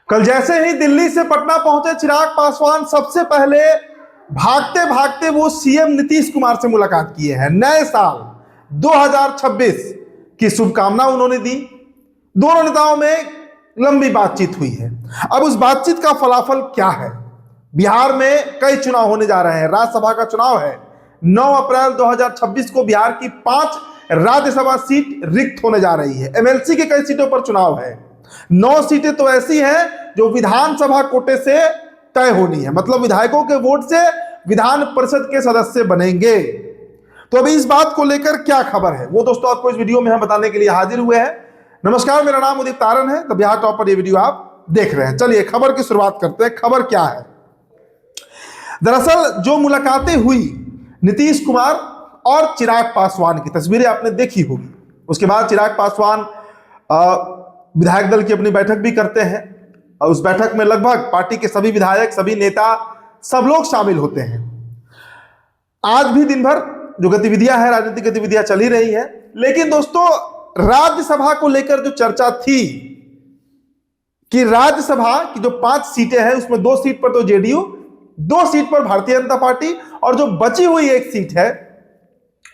कल जैसे ही दिल्ली से पटना पहुंचे चिराग पासवान, सबसे पहले भागते भागते वो सीएम नीतीश कुमार से मुलाकात किए हैं। नए साल 2026 की शुभकामना उन्होंने दी। दोनों नेताओं में लंबी बातचीत हुई है। अब उस बातचीत का फलाफल क्या है? बिहार में कई चुनाव होने जा रहे हैं। राज्यसभा का चुनाव है 9 अप्रैल 2026 को। बिहार की 5 राज्यसभा सीट रिक्त होने जा रही है। एमएलसी के कई सीटों पर चुनाव है। 9 सीटें तो ऐसी हैं जो विधानसभा कोटे से तय होनी है, मतलब विधायकों के वोट से विधान परिषद के सदस्य बनेंगे। तो अभी इस बात को लेकर क्या खबर है, वो दोस्तों आपको इस वीडियो में हम बताने के लिए हाजिर हुए हैं। नमस्कार, मेरा नाम उदित तारन है। तो बिहार टॉप पर ये वीडियो आप देख रहे हैं। चलिए खबर की शुरुआत करते हैं। खबर क्या है? दरअसल जो मुलाकातें हुई नीतीश कुमार और चिराग पासवान की तस्वीरें आपने देखी होगी। उसके बाद चिराग पासवान विधायक दल की अपनी बैठक भी करते हैं और उस बैठक में लगभग पार्टी के सभी विधायक, सभी नेता, सब लोग शामिल होते हैं। आज भी दिन भर जो गतिविधियां हैं, राजनीतिक गतिविधियां चल ही रही हैं। लेकिन दोस्तों, राज्यसभा को लेकर जो चर्चा थी कि राज्यसभा की जो 5 सीटें हैं उसमें 2 सीट पर तो जेडीयू, 2 सीट पर भारतीय जनता पार्टी और जो बची हुई 1 सीट है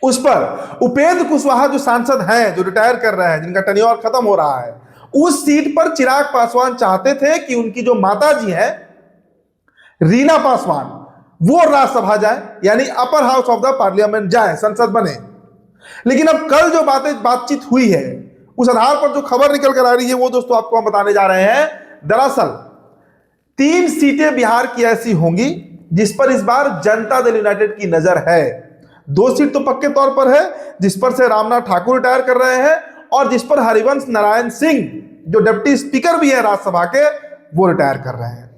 उस पर उपेंद्र कुशवाहा जो सांसद हैं, जो रिटायर कर रहे हैं, जिनका टेन्योर खत्म हो रहा है, उस सीट पर चिराग पासवान चाहते थे कि उनकी जो माता जी है रीना पासवान, वो राज्यसभा जाए, यानी upper house of the parliament जाए, संसद बने। लेकिन अब कल जो बातचीत हुई है उस आधार पर जो खबर निकल कर आ रही है वो दोस्तों आपको हम बताने जा रहे हैं। दरअसल 3 सीटें बिहार की ऐसी होंगी जिस पर इस बार जनता दल यूनाइटेड की नजर है। 2 सीट तो पक्के तौर पर है, जिस पर से रामनाथ ठाकुर रिटायर कर रहे हैं और जिस पर हरिवंश नारायण सिंह जो डिप्टी स्पीकर भी है राज्यसभा के, वो रिटायर कर रहे हैं।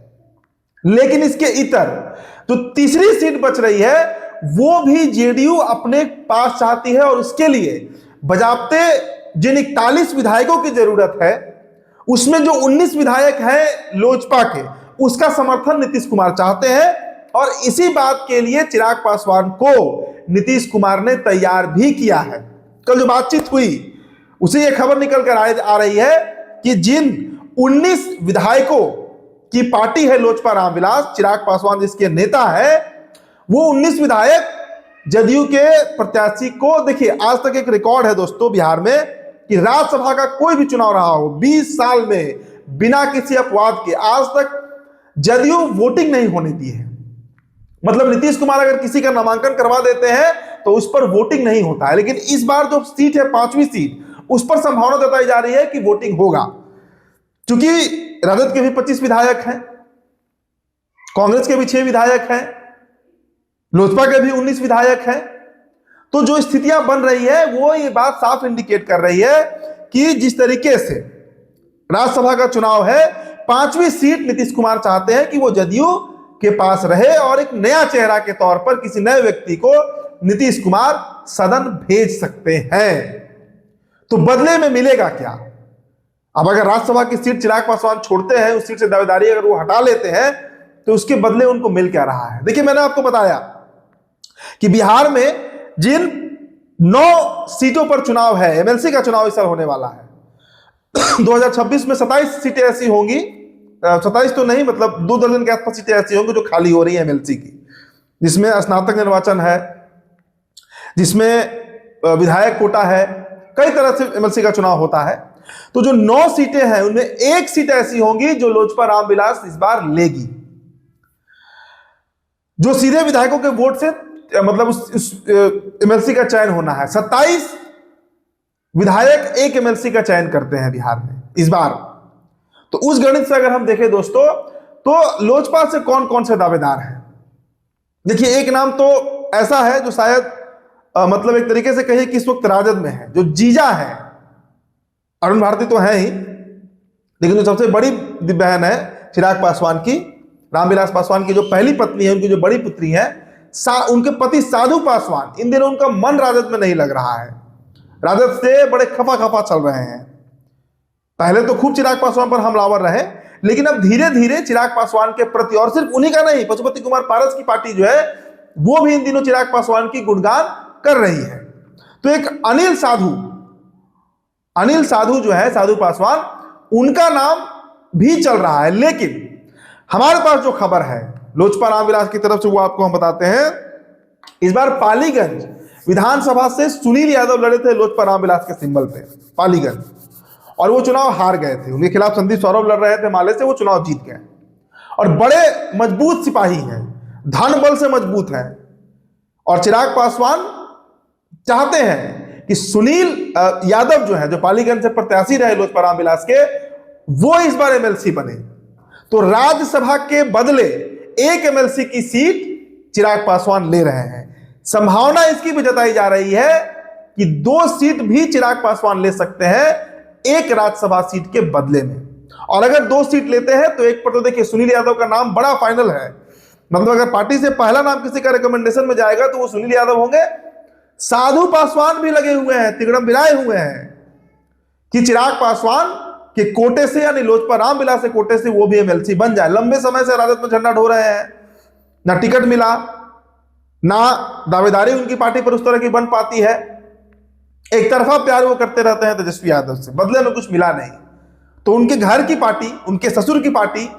लेकिन इसके इतर जो तीसरी सीट बच रही है वो भी जेडीयू अपने पास चाहती है और उसके लिए बजाबते जिन 41 विधायकों की जरूरत है उसमें जो 19 विधायक हैं लोजपा के, उसका समर्थन नीतीश कुमार चाहते हैं। और इसी बात के लिए चिराग पासवान को नीतीश कुमार ने तैयार भी किया है। कल जो बातचीत हुई उसे यह खबर निकल कर आ रही है कि जिन 19 विधायकों की पार्टी है लोजपा रामविलास, चिराग पासवान जिसके नेता है, वो 19 विधायक जदयू के प्रत्याशी को, देखिए आज तक एक रिकॉर्ड है दोस्तों बिहार में कि राज्यसभा का कोई भी चुनाव रहा हो 20 साल में बिना किसी अपवाद के आज तक जदयू वोटिंग नहीं होने दी है। मतलब नीतीश कुमार अगर किसी का नामांकन करवा देते हैं तो उस पर वोटिंग नहीं होता है। लेकिन इस बार जो सीट है 5वीं सीट, उस पर संभावना जताई जा रही है कि वोटिंग होगा। क्योंकि राजद के भी 25 विधायक हैं, कांग्रेस के भी 6 विधायक हैं, लोजपा के भी 19 विधायक हैं। तो जो स्थितियां बन रही है वो ये बात साफ इंडिकेट कर रही है कि जिस तरीके से राज्यसभा का चुनाव है, 5वीं सीट नीतीश कुमार चाहते हैं कि वो जदयू के पास रहे और एक नया चेहरा के तौर पर किसी नए व्यक्ति को नीतीश कुमार सदन भेज सकते हैं। तो बदले में मिलेगा क्या? अब अगर राज्यसभा की सीट चिराग पासवान छोड़ते हैं, उस सीट से दावेदारी अगर वो हटा लेते हैं, तो उसके बदले उनको मिल क्या रहा है? देखिए, मैंने आपको बताया कि बिहार में जिन 9 सीटों पर चुनाव है, एमएलसी का चुनाव इस साल होने वाला है 2026 में 27 सीटें ऐसी होंगी, 27 तो नहीं, मतलब 2 दर्जन के आसपास सीटें ऐसी होंगी जो खाली हो रही है एमएलसी की, जिसमें स्नातक निर्वाचन है, जिसमें विधायक कोटा है, कई तरह से एमएलसी का चुनाव होता है। तो जो 9 सीटें हैं उनमें 1 सीट ऐसी होंगी जो लोजपा रामविलास इस बार लेगी, जो सीधे विधायकों के वोट से, मतलब उस एमएलसी का चयन होना है। 27 विधायक एक एमएलसी का चयन करते हैं बिहार में इस बार। तो उस गणित से अगर हम देखें दोस्तों, तो लोजपा से कौन कौन से दावेदार हैं? देखिए, एक नाम तो ऐसा है जो शायद मतलब एक तरीके से कहिए कि इस वक्त राजद में है, जो जीजा है। अरुण भारती तो है ही, लेकिन जो सबसे बड़ी बहन है चिराग पासवान की, रामविलास पासवान की जो पहली पत्नी है, उनकी जो बड़ी पुत्री है, उनके पति साधु पासवान, इन दिनों उनका मन राजद में नहीं लग रहा है। राजद से बड़े खफा खफा चल रहे हैं। पहले तो खूब चिराग पासवान पर हमलावर रहे, लेकिन अब धीरे धीरे चिराग पासवान के प्रति, और सिर्फ उन्हीं का नहीं, पशुपति कुमार पारस की पार्टी जो है वो भी इन दिनों चिराग पासवान की गुणगान कर रही है। तो एक अनिल साधु जो है, साधु पासवान, उनका नाम भी चल रहा है। लेकिन हमारे पास जो खबर है लोजपा रामविलास की तरफ से, वो आपको हम बताते हैं। इस बार पालीगंज विधानसभा से सुनील यादव लड़े थे लोजपा रामविलास के सिंबल पे, पालीगंज, और वो चुनाव हार गए थे। उनके खिलाफ संदीप सौरभ लड़ रहे थे माले से, वो चुनाव जीत गए और बड़े मजबूत सिपाही हैं, धन बल से मजबूत हैं। और चिराग पासवान चाहते हैं कि सुनील यादव जो है, जो पालीगंज से प्रत्याशी रहे लोजपा रामविलास के, वो इस बार एमएलसी बने। तो राज्यसभा के बदले एक एमएलसी की सीट चिराग पासवान ले रहे हैं। संभावना इसकी भी जताई जा रही है कि 2 सीट भी चिराग पासवान ले सकते हैं एक राज्यसभा सीट के बदले में। और अगर 2 सीट लेते हैं तो एक पर तो देखिए सुनील यादव का नाम बड़ा फाइनल है। मतलब अगर पार्टी से पहला नाम किसी का रिकमेंडेशन में जाएगा तो वो सुनील यादव होंगे। साधु पासवान भी लगे हुए हैं, तिगड़म बिराए हुए हैं कि चिराग पासवान के कोटे से, यानी लोजपा रामविलास के कोटे से वो भी एमएलसी बन जाए। लंबे समय से राजद में झंडा ढो रहे हैं, ना टिकट मिला, ना दावेदारी उनकी पार्टी पर उस तरह की बन पाती है। एक तरफा प्यार वो करते रहते हैं तेजस्वी यादव से, बदले में कुछ मिला नहीं। तो उनके घर की पार्टी, उनके ससुर की पार्टी,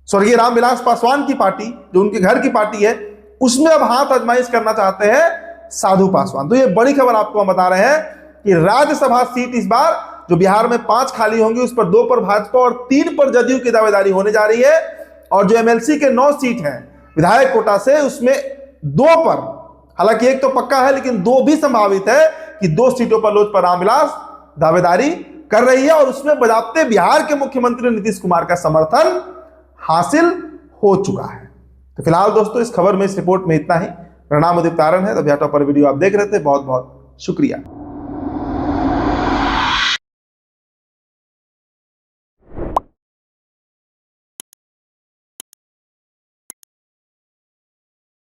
स्वर्गीय रामविलास पासवान की पार्टी, जो उनके घर की पार्टी है, उसमें अब हाथ आजमाइश करना चाहते हैं साधु पासवान। तो ये बड़ी खबर आपको हम बता रहे हैं कि राज्यसभा सीट इस बार जो बिहार में 5 खाली होंगी, उस पर 2 पर भाजपा और 3 पर जदयू की दावेदारी होने जा रही है। और जो एमएलसी के 9 सीट हैं विधायक कोटा से, उसमें 2 पर, हालांकि एक तो पक्का है लेकिन 2 भी संभावित है कि 2 सीटों पर लोजपा रामविलास दावेदारी कर रही है। और उसमें बजाते बिहार के मुख्यमंत्री नीतीश कुमार का समर्थन हासिल हो चुका है। तो फिलहाल दोस्तों इस खबर में, इस रिपोर्ट में इतना ही। मेरा नाम उदित तारण है, तभी पर वीडियो आप देख रहे थे। बहुत बहुत शुक्रिया।